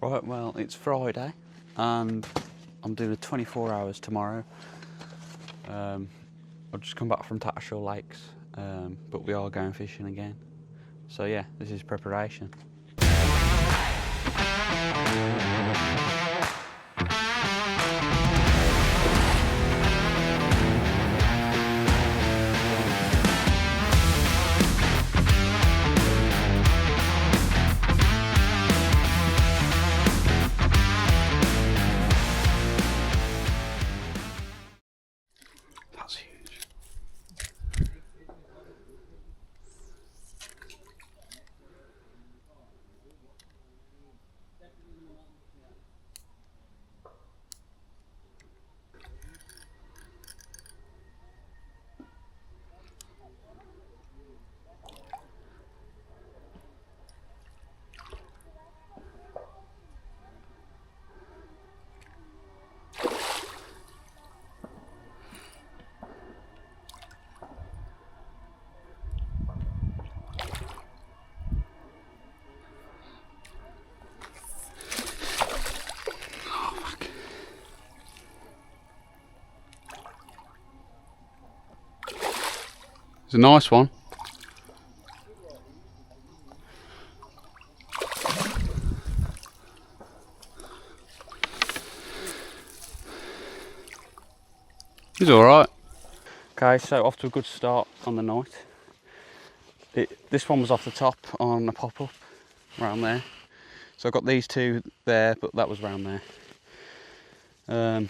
Right, well, it's Friday and I'm doing a 24 hours tomorrow. I've just come back from Tattershall Lakes, but we are going fishing again. So yeah, this is preparation. That's huge. It's a nice one. He's alright. Okay, so off to a good start on the night. This one was off the top on a pop-up around there. So I got these two there, but that was round there. I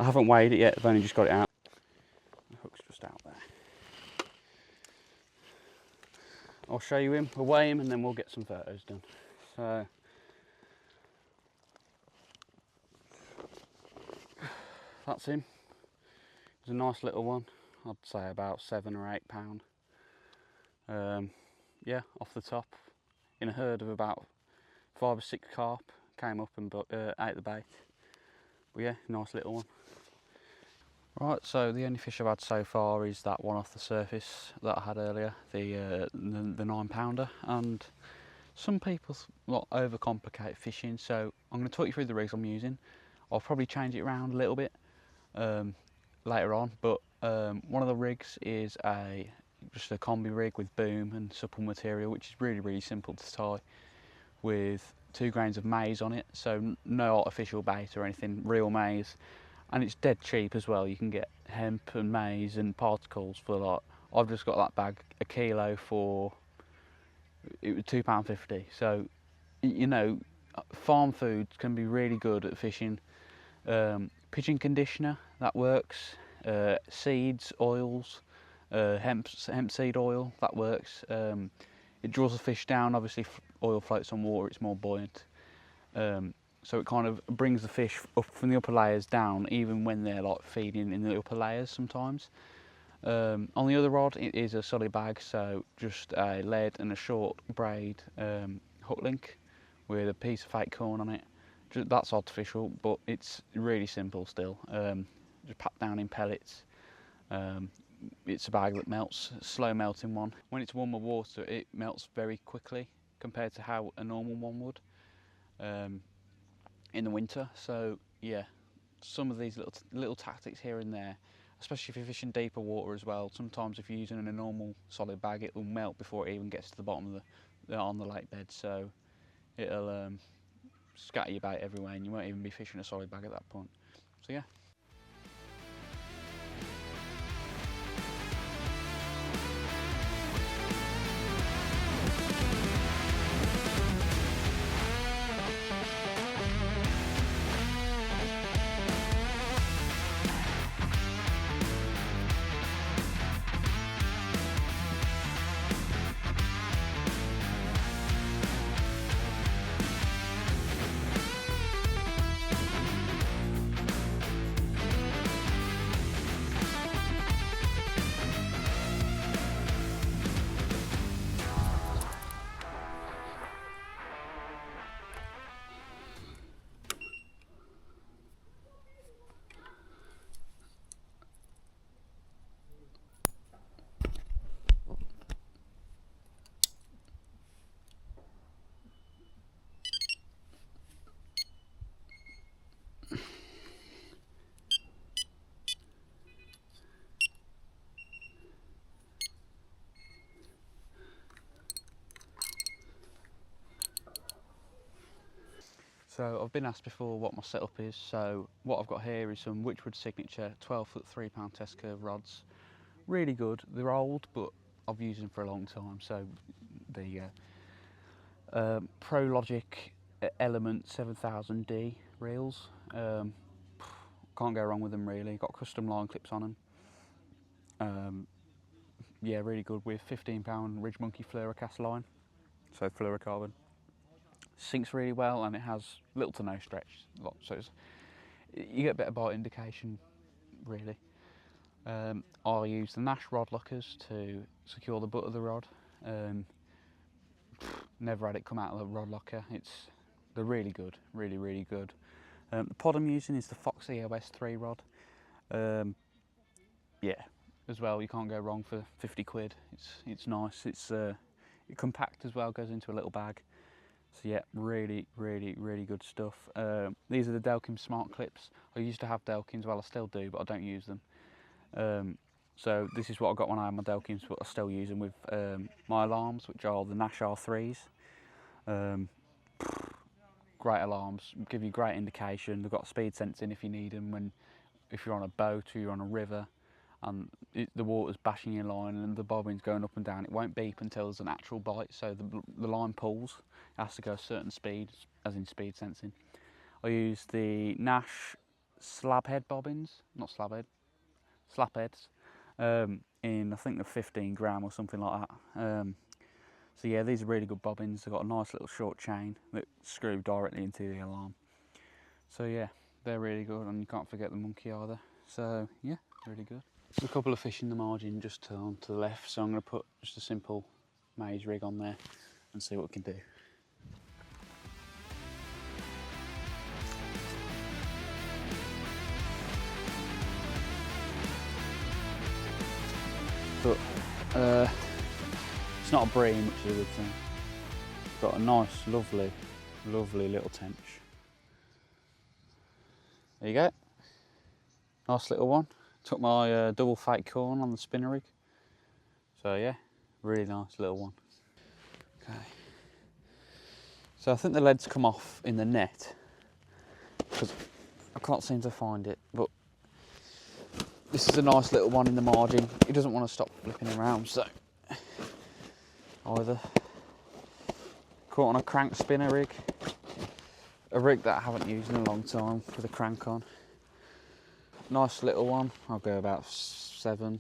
haven't weighed it yet, I've only just got it out. The hook's just out there. I'll show you him, we'll weigh him and then we'll get some photos done. So, that's him. He's a nice little one. I'd say about 7 or 8 pound. Yeah, off the top, in a herd of about 5 or 6 carp, came up and ate the bait. But yeah, nice little one. Right, so the only fish I've had so far is that one off the surface that I had earlier, the 9 pounder. And some people overcomplicate fishing, so I'm going to talk you through the rigs I'm using. I'll probably change it around a little bit later on, but one of the rigs is just a combi rig with boom and supple material, which is really simple to tie, with 2 grains of maize on it, so no artificial bait or anything, real maize. And it's dead cheap as well. You can get hemp and maize and particles for like, I've just got that bag, a kilo for, it was £2.50. So, you know, farm food can be really good at fishing. Pigeon conditioner, that works. Seeds, oils, hemp seed oil, that works. It draws the fish down. Obviously oil floats on water, it's more buoyant. So it kind of brings the fish up from the upper layers down, even when they're like feeding in the upper layers sometimes. On the other rod, it is a solid bag, so just a lead and a short braid hook link with a piece of fake corn on it. That's artificial, but it's really simple still. Just packed down in pellets. It's a bag that melts, slow melting one. When it's warmer water, it melts very quickly compared to how a normal one would in the winter. So yeah, some of these little tactics here and there, especially if you're fishing deeper water as well. Sometimes if you're using a normal solid bag, it will melt before it even gets to the bottom of on the lake bed. So it'll scatter your bait everywhere, and you won't even be fishing a solid bag at that point. So yeah. So I've been asked before what my setup is, so what I've got here is some Witchwood Signature 12-foot 3-pound test curve rods. Really good. They're old, but I've used them for a long time, so there you go. ProLogic Element 7000D reels. Can't go wrong with them really. Got custom line clips on them. Yeah, really good with 15-pound Ridge Monkey Fluorocast line, so fluorocarbon. Sinks really well and it has little to no stretch, so you get better bite indication really. I use the Nash rod lockers to secure the butt of the rod. Never had it come out of the rod locker. They're really good, really good. The pod I'm using is the Fox EOS 3 rod. Yeah, as well, you can't go wrong for 50 quid. It's nice. It's compact as well, goes into a little bag. So yeah, really good stuff. These are the Delkim Smart Clips. I used to have Delkims, well I still do, but I don't use them. So this is what I got when I had my Delkims, but I still use them with my alarms, which are the Nash R3s. Great alarms, give you great indication. They've got speed sensing if you need them, if you're on a boat or you're on a river and the water's bashing your line and the bobbin's going up and down. It won't beep until there's an actual bite, so the line pulls. It has to go a certain speed, as in speed sensing. I use the Nash slab head bobbins, not slab head, slap heads, in I think the 15 gram or something like that. So yeah, these are really good bobbins. They've got a nice little short chain that screw directly into the alarm. So yeah, they're really good, and you can't forget the monkey either. So yeah, really good. There's a couple of fish in the margin just on to the left, so I'm going to put just a simple maze rig on there and see what we can do. But it's not a bream, which is a good thing. It's got a nice, lovely little tench. There you go. Nice little one. Took my double fake corn on the spinner rig. So yeah, really nice little one. Okay. So I think the lead's come off in the net because I can't seem to find it, but this is a nice little one in the margin. He doesn't want to stop flipping around, so either caught on a crank spinner rig, a rig that I haven't used in a long time with a crank on. Nice little one. I'll go about 7-8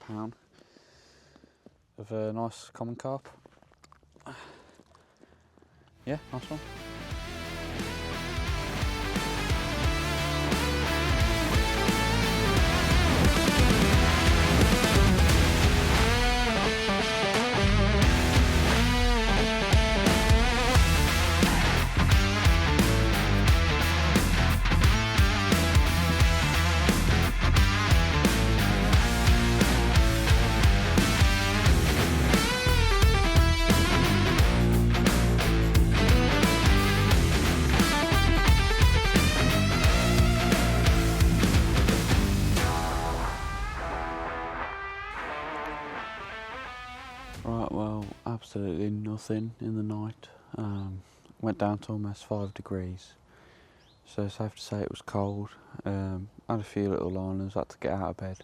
pound of a nice common carp. Yeah, nice one. Right, well, absolutely nothing in the night. Went down to almost 5 degrees, so it's safe to say it was cold. Had a few little liners, had to get out of bed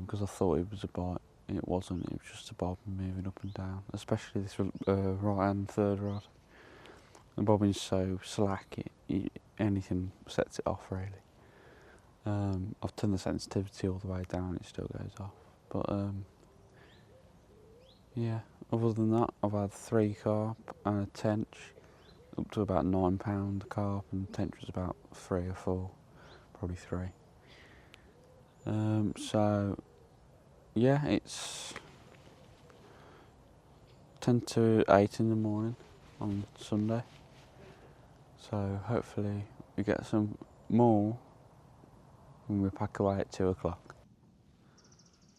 because I thought it was a bite. It wasn't, it was just a bob moving up and down, especially this right hand third rod. The bobbin's so slack, anything sets it off really. I've turned the sensitivity all the way down, it still goes off. But yeah, other than that, I've had 3 carp and a tench, up to about £9 carp, and tench was about 3 or 4, probably 3. So yeah, it's 10 to 8 in the morning on Sunday. So hopefully we get some more when we pack away at 2 o'clock.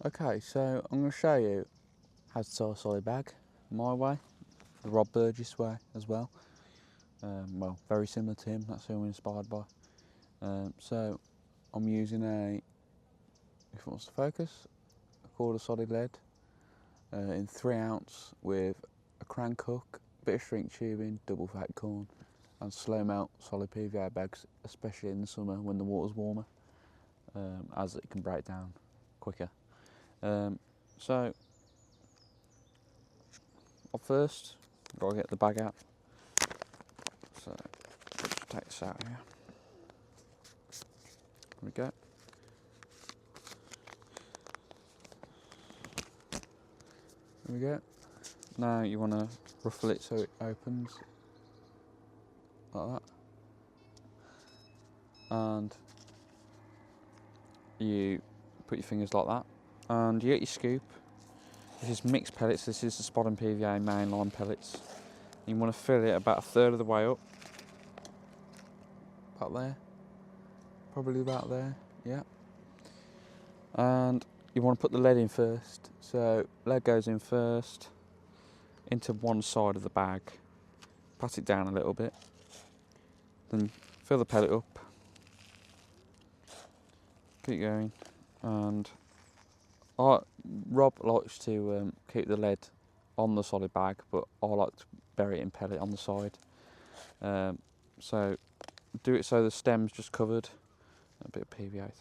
Okay, so I'm going to show you how to tie a solid bag my way, the Rob Burgess way as well. Well, very similar to him, that's who I'm inspired by. So I'm using if it wants to focus, a 1/4 solid lead in 3 ounce with a crank hook, bit of shrink tubing, double fat corn and slow melt solid PVA bags, especially in the summer when the water's warmer, as it can break down quicker. So up first, got to get the bag out. So just take this out here. There we go. There we go. Now you want to ruffle it so it opens like that, and you put your fingers like that, and you get your scoop. This is mixed pellets. This is the Spodden PVA mainline pellets. You want to fill it about a third of the way up, about there, probably about there, yeah. And you want to put the lead in first. So lead goes in first into one side of the bag, pat it down a little bit, then fill the pellet up, keep going, and Rob likes to keep the lead on the solid bag, but I like to bury it in pellet on the side. So do it so the stem's just covered, a bit of PVA tape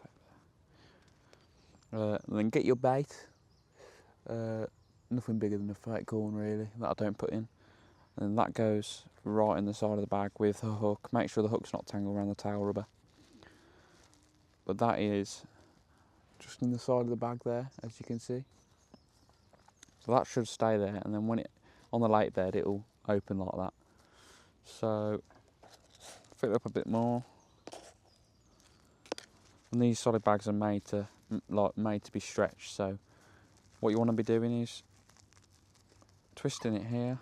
there. And then get your bait. Nothing bigger than a fake corn really, that I don't put in. And that goes right in the side of the bag with the hook. Make sure the hook's not tangled around the tail rubber. But that is just in the side of the bag there, as you can see. So that should stay there, and then when it on the lake bed, it'll open like that. So fill it up a bit more. And these solid bags are made to be stretched. So what you want to be doing is twisting it here,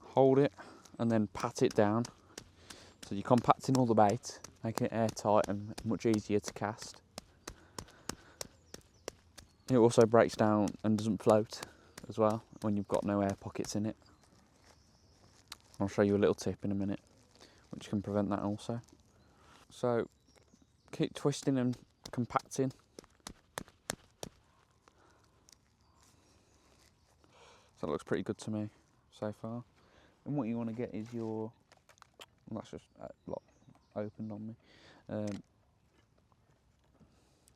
hold it, and then pat it down. So you're compacting all the bait, making it airtight and much easier to cast. It also breaks down and doesn't float as well when you've got no air pockets in it. I'll show you a little tip in a minute which can prevent that also. So keep twisting and compacting. So that looks pretty good to me so far. And what you want to get is your, that's just opened on me.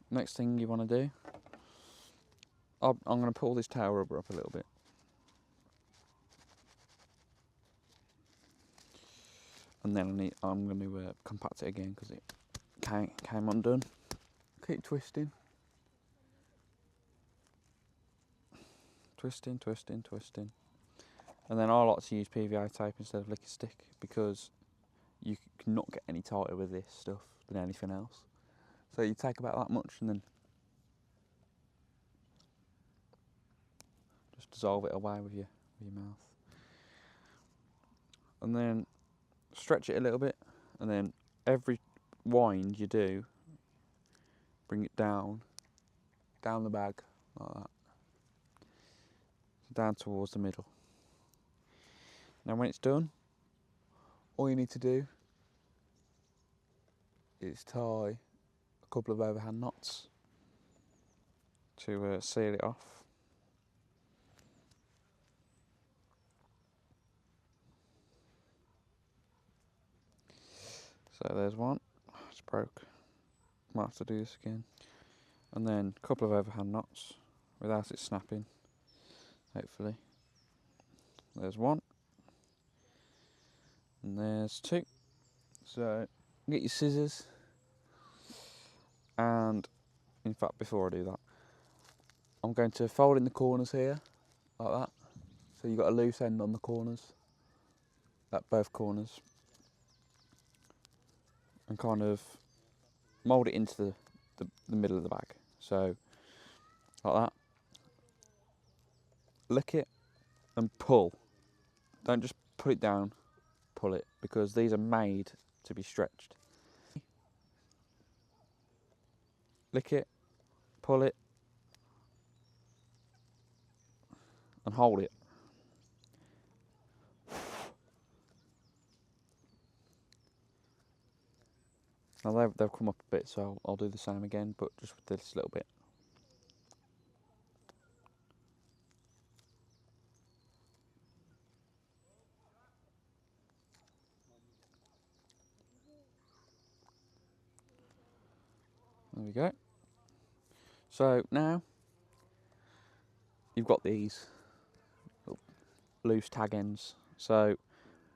Next thing you want to do, I'm going to pull this tail rubber up a little bit. And then I'm going to compact it again because it came undone. Keep twisting. Twisting, twisting, twisting. And then I like to use PVA tape instead of liquor stick because you cannot get any tighter with this stuff than anything else. So you take about that much and then just dissolve it away with your mouth. And then stretch it a little bit, and then every wind you do, bring it down the bag like that, down towards the middle. Now when it's done, all you need to do is tie a couple of overhand knots to seal it off. So there's one, it's broke, might have to do this again. And then a couple of overhand knots without it snapping, hopefully. There's one, and there's two. So get your scissors, and in fact before I do that, I'm going to fold in the corners here, like that. So you've got a loose end on the corners, at both corners. And kind of mould it into the middle of the bag. So, like that. Lick it and pull. Don't just put it down, pull it, because these are made to be stretched. Lick it, pull it, and hold it. Now they've come up a bit, so I'll do the same again, but just with this little bit. There we go. So now you've got these little loose tag ends. So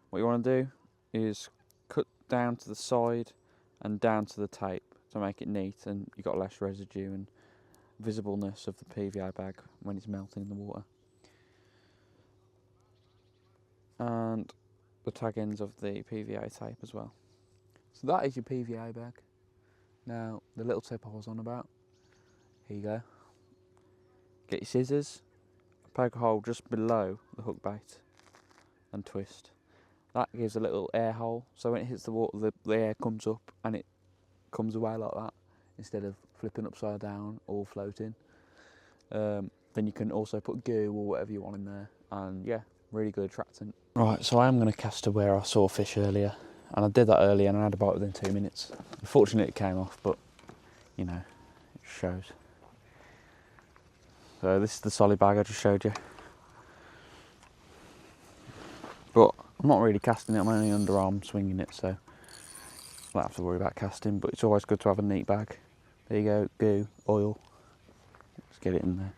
what you want to do is cut down to the side and down to the tape to make it neat, and you've got less residue and visibleness of the PVA bag when it's melting in the water. And the tag ends of the PVA tape as well. So that is your PVA bag. Now the little tip I was on about, here you go. Get your scissors, poke a hole just below the hook bait and twist. That gives a little air hole, so when it hits the water the air comes up and it comes away like that instead of flipping upside down or floating. Then you can also put goo or whatever you want in there, and yeah, really good attractant. Right, so I am going to cast to where I saw fish earlier, and I did that earlier and I had a bite within 2 minutes. Unfortunately it came off, but you know, it shows. So this is the solid bag I just showed you. But I'm not really casting it, I'm only underarm swinging it, so I don't have to worry about casting, but it's always good to have a neat bag. There you go, goo, oil. Let's get it in there.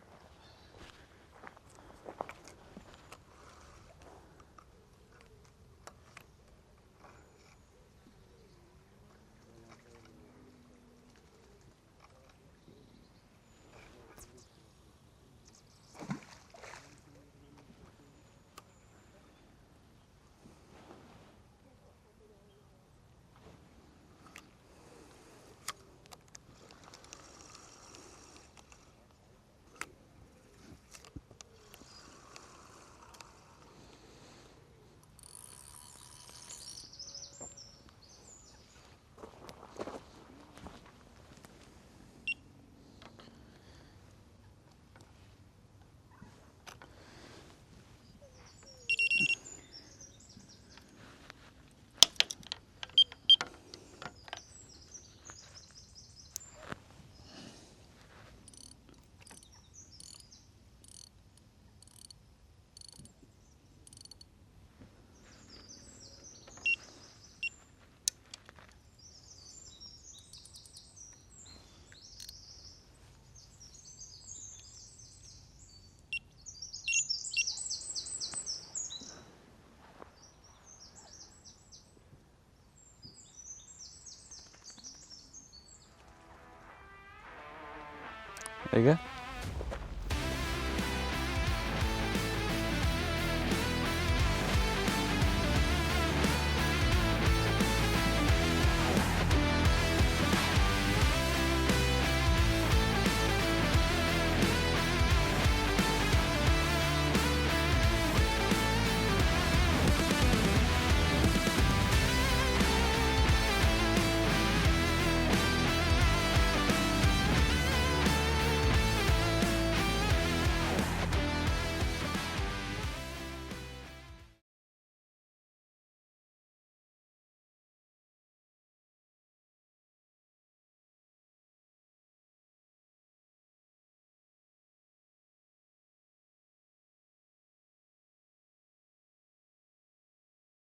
There you go.